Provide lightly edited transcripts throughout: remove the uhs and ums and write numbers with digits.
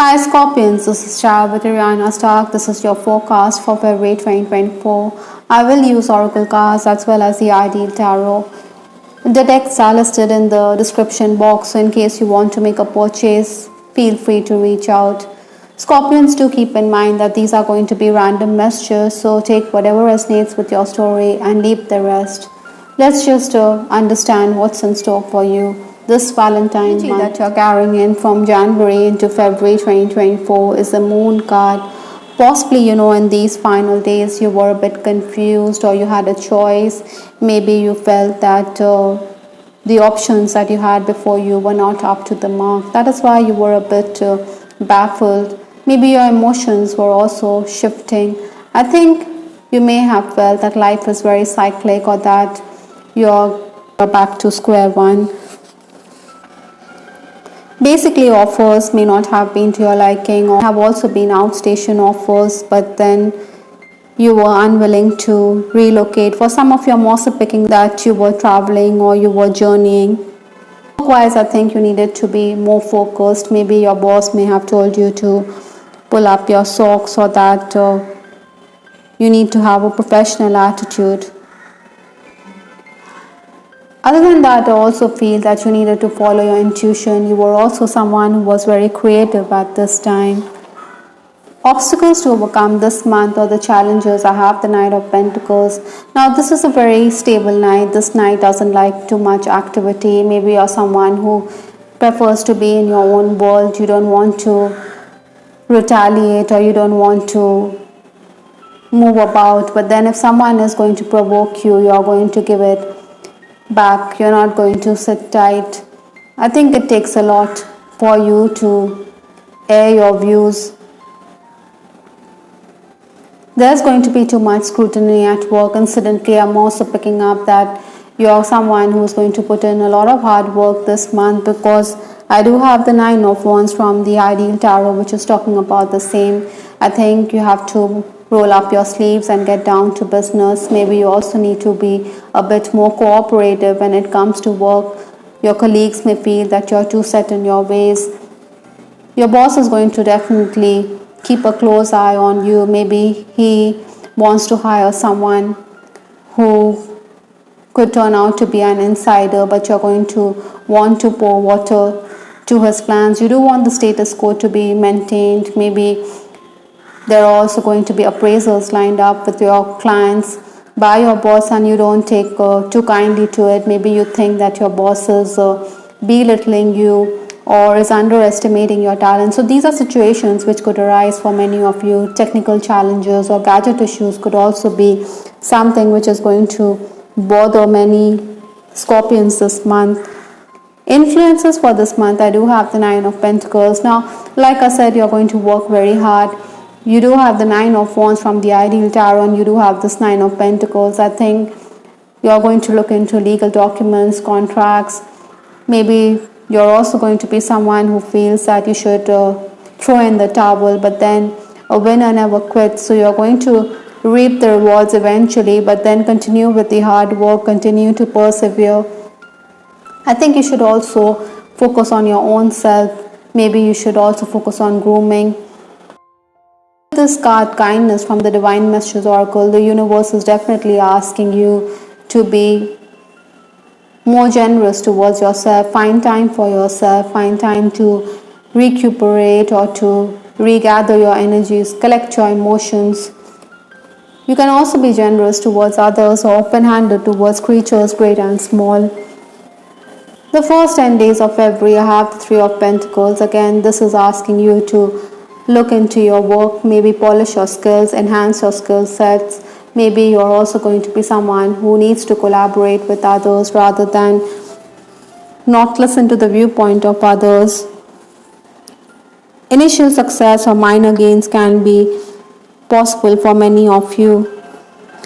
Hi Scorpions, this is Shah with Ariana Stark. This is your forecast for February 2024. I will use Oracle cards as well as the Ideal Tarot. The decks are listed in the description box, so in case you want to make a purchase, feel free to reach out. Scorpions, do keep in mind that these are going to be random messages, so take whatever resonates with your story and leave the rest. Let's just understand what's in store for you. This Valentine month that you're carrying in from January into February 2024 is the Moon card. Possibly, in these final days you were a bit confused or you had a choice. Maybe you felt that the options that you had before you were not up to the mark. That is why you were a bit baffled. Maybe your emotions were also shifting. I think you may have felt that life is very cyclic or that you're back to square one. Basically, offers may not have been to your liking or have also been outstation offers, but then you were unwilling to relocate. For some of you, I'm also picking that you were traveling or you were journeying. Otherwise, I think you needed to be more focused. Maybe your boss may have told you to pull up your socks or that you need to have a professional attitude. Other than that, I also feel that you needed to follow your intuition. You were also someone who was very creative at this time. Obstacles to overcome this month or the challenges, I have the Knight of Pentacles. Now, this is a very stable night. This night doesn't like too much activity. Maybe you're someone who prefers to be in your own world. You don't want to retaliate or you don't want to move about. But then if someone is going to provoke you, you're going to give it back. You're not going to sit tight. I think it takes a lot for you to air your views. There's going to be too much scrutiny at work. Incidentally, I'm also picking up that you're someone who's going to put in a lot of hard work this month, because I do have the Nine of Wands from the Ideal Tarot, which is talking about the same. I think you have to roll up your sleeves and get down to business. Maybe you also need to be a bit more cooperative when it comes to work. Your colleagues may feel that you're too set in your ways. Your boss is going to definitely keep a close eye on you. Maybe he wants to hire someone who could turn out to be an insider, but you're going to want to pour water to his plans. You do want the status quo to be maintained. Maybe there are also going to be appraisals lined up with your clients by your boss, and you don't take too kindly to it. Maybe you think that your boss is belittling you or is underestimating your talent. So these are situations which could arise for many of you. Technical challenges or gadget issues could also be something which is going to bother many Scorpions this month. Influences for this month, I do have the Nine of Pentacles. Now, like I said, you're going to work very hard. You do have the Nine of Wands from the Ideal Tarot, and you do have this Nine of Pentacles. I think you're going to look into legal documents, contracts. Maybe you're also going to be someone who feels that you should throw in the towel, but then a winner never quits. So you're going to reap the rewards eventually, but then continue with the hard work, continue to persevere. I think you should also focus on your own self. Maybe you should also focus on grooming. This card, kindness from the Divine Messages Oracle, the universe is definitely asking you to be more generous towards yourself. Find time for yourself. Find time to recuperate or to regather your energies, collect your emotions. You can also be generous towards others or open-handed towards creatures great and small. The first 10 days of February, I have the Three of Pentacles. Again, this is asking you to look into your work, maybe polish your skills, enhance your skill sets. Maybe you're also going to be someone who needs to collaborate with others rather than not listen to the viewpoint of others. Initial success or minor gains can be possible for many of you.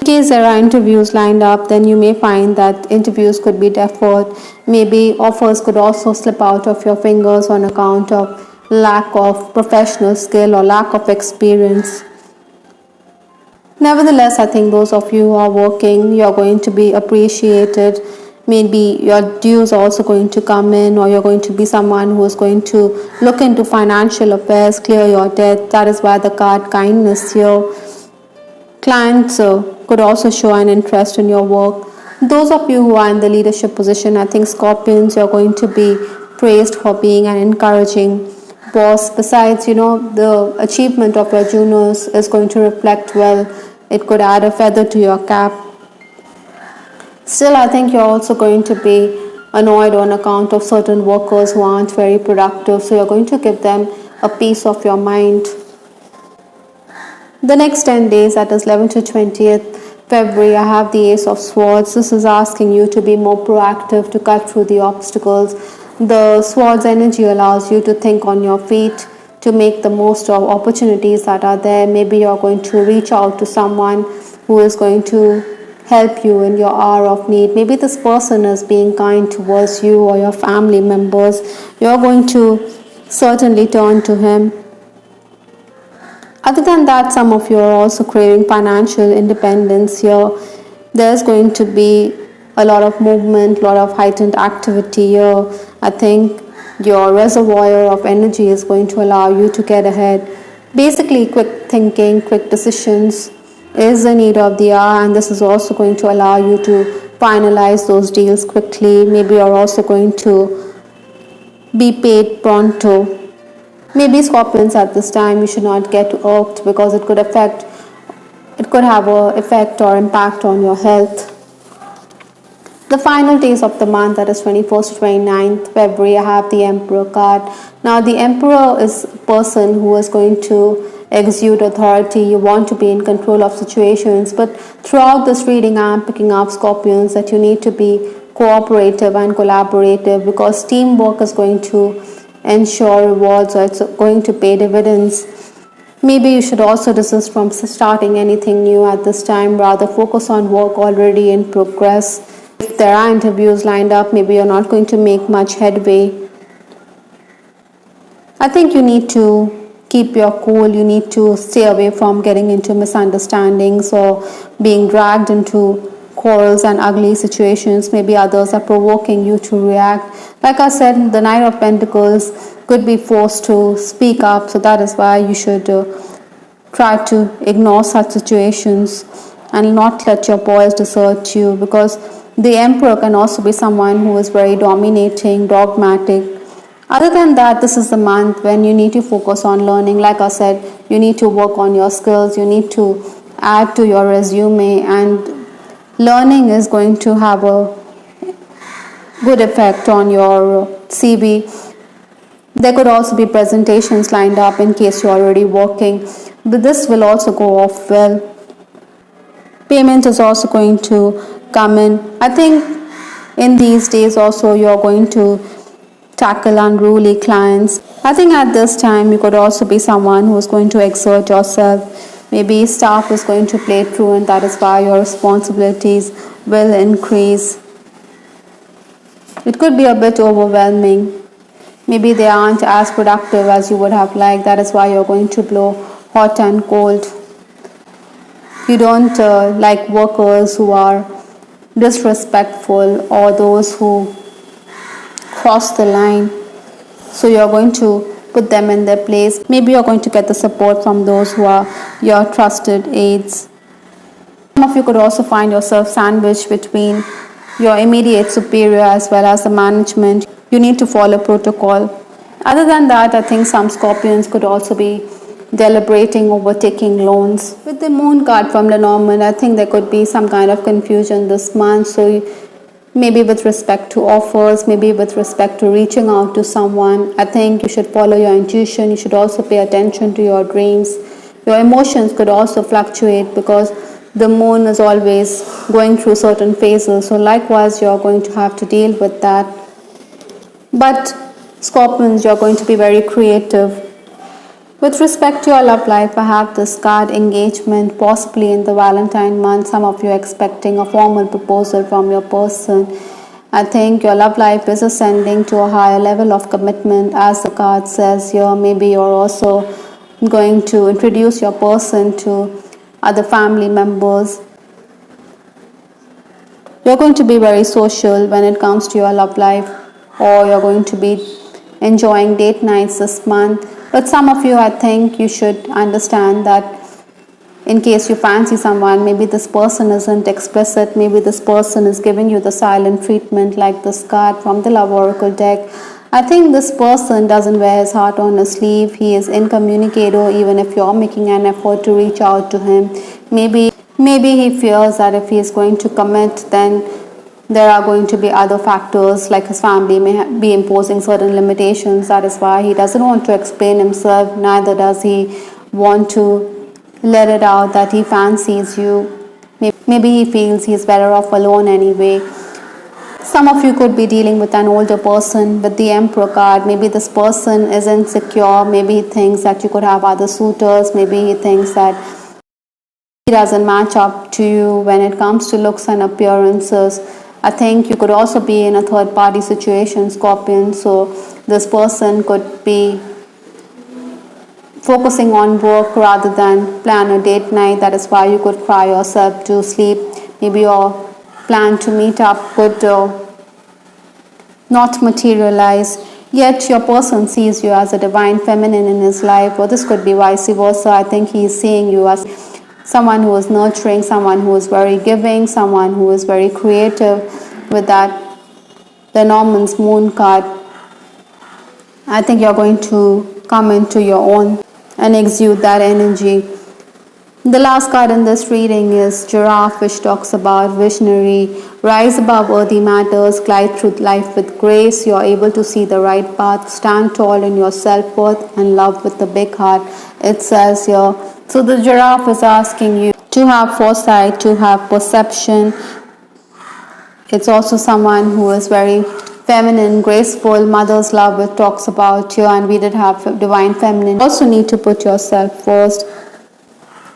In case there are interviews lined up, then you may find that interviews could be deferred. Maybe offers could also slip out of your fingers on account of lack of professional skill or lack of experience. Nevertheless, I think those of you who are working, you're going to be appreciated. maybe your dues are also going to come in, or you're going to be someone who is going to look into financial affairs, clear your debt. That is why the card kindness here. Clients could also show an interest in your work. Those of you who are in the leadership position, I think Scorpions, you're going to be praised for being an encouraging boss. Besides, the achievement of your juniors is going to reflect well. It could add a feather to your cap. Still, I think you're also going to be annoyed on account of certain workers who aren't very productive. So you're going to give them a piece of your mind. The next 10 days, that is 11th to 20th February, I have the Ace of Swords. This is asking you to be more proactive, to cut through the obstacles. The Swords energy allows you to think on your feet, to make the most of opportunities that are there. Maybe you're going to reach out to someone who is going to help you in your hour of need. Maybe this person is being kind towards you or your family members. You're going to certainly turn to him. Other than that, some of you are also craving financial independence here. There's going to be a lot of movement, a lot of heightened activity here. I think your reservoir of energy is going to allow you to get ahead. Basically, quick thinking, quick decisions is the need of the hour, and this is also going to allow you to finalize those deals quickly. Maybe you're also going to be paid pronto. Maybe Scorpions, at this time you should not get irked, because it could have an effect or impact on your health. The final days of the month, that is 21st to 29th February, I have the Emperor card. Now the Emperor is a person who is going to exude authority. You want to be in control of situations, but throughout this reading I am picking up, Scorpions, that you need to be cooperative and collaborative, because teamwork is going to ensure rewards, or it's going to pay dividends. Maybe you should also desist from starting anything new at this time, rather focus on work already in progress. If there are interviews lined up, maybe you're not going to make much headway. I think you need to keep your cool. You need to stay away from getting into misunderstandings or being dragged into quarrels and ugly situations. Maybe others are provoking you to react. Like I said, the Knight of Pentacles could be forced to speak up, so that is why you should try to ignore such situations and not let your boys desert you, because the Emperor can also be someone who is very dominating, dogmatic. Other than that, this is the month when you need to focus on learning. Like I said, you need to work on your skills, you need to add to your resume, and learning is going to have a good effect on your CV. There could also be presentations lined up in case you're already working, but this will also go off well. Payment is also going to come in. I think in these days also you're going to tackle unruly clients. I think at this time you could also be someone who is going to exert yourself. Maybe staff is going to play true, and that is why your responsibilities will increase. It could be a bit overwhelming. Maybe they aren't as productive as you would have liked. That is why you're going to blow hot and cold. You don't like workers who are disrespectful or those who cross the line. So you're going to put them in their place. Maybe you're going to get the support from those who are your trusted aides. Some of you could also find yourself sandwiched between your immediate superior as well as the management. You need to follow protocol. Other than that, I think some Scorpions could also be deliberating over taking loans. With the Moon card from Lenormand, I think there could be some kind of confusion this month. So maybe with respect to offers, maybe with respect to reaching out to someone, I think you should follow your intuition. You should also pay attention to your dreams. Your emotions could also fluctuate, because the moon is always going through certain phases. So likewise, you're going to have to deal with that. But Scorpions, you're going to be very creative. With respect to your love life, I have this card, engagement, possibly in the Valentine month. Some of you are expecting a formal proposal from your person. I think your love life is ascending to a higher level of commitment, as the card says here. Maybe you're also going to introduce your person to other family members. You're going to be very social when it comes to your love life, or you're going to be enjoying date nights this month. But some of you, I think you should understand that in case you fancy someone, maybe this person isn't explicit, maybe this person is giving you the silent treatment like this card from the Love Oracle deck. I think this person doesn't wear his heart on his sleeve. He is incommunicator even if you're making an effort to reach out to him. Maybe he fears that if he is going to commit, then there are going to be other factors like his family may be imposing certain limitations. That is why he doesn't want to explain himself, neither does he want to let it out that he fancies you. Maybe he feels he's better off alone anyway. Some of you could be dealing with an older person with the Emperor card. Maybe this person is insecure. Maybe he thinks that you could have other suitors. Maybe he thinks that he doesn't match up to you when it comes to looks and appearances. I think you could also be in a third party situation, Scorpion. So this person could be focusing on work rather than plan a date night. That is why you could cry yourself to sleep. Maybe your plan to meet up could not materialize. Yet your person sees you as a divine feminine in his life, or this could be vice versa. I think he is seeing you as someone who is nurturing, someone who is very giving, someone who is very creative. With that, the Norman's Moon card, I think you're going to come into your own and exude that energy. The last card in this reading is Giraffe, which talks about visionary. Rise above earthly matters, glide through life with grace. You're able to see the right path, stand tall in your self-worth, and love with a big heart. It says here. So the giraffe is asking you to have foresight, to have perception. It's also someone who is very feminine, graceful. Mother's love, it talks about you, and we did have divine feminine. You also need to put yourself first.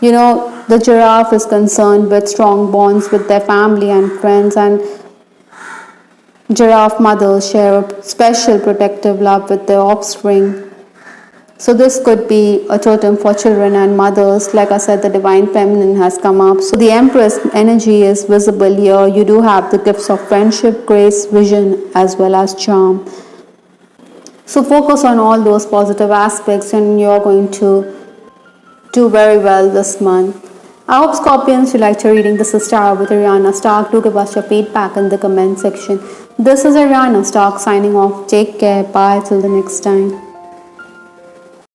You know, the giraffe is concerned with strong bonds with their family and friends, and giraffe mothers share a special protective love with their offspring. So this could be a totem for children and mothers. Like I said, the divine feminine has come up. So the Empress energy is visible here. You do have the gifts of friendship, grace, vision, as well as charm. So focus on all those positive aspects and you're going to do very well this month. I hope Scorpions, you liked your reading. This is Tara with Ariana Stark. Do give us your feedback in the comment section. This is Ariana Stark signing off. Take care. Bye till the next time.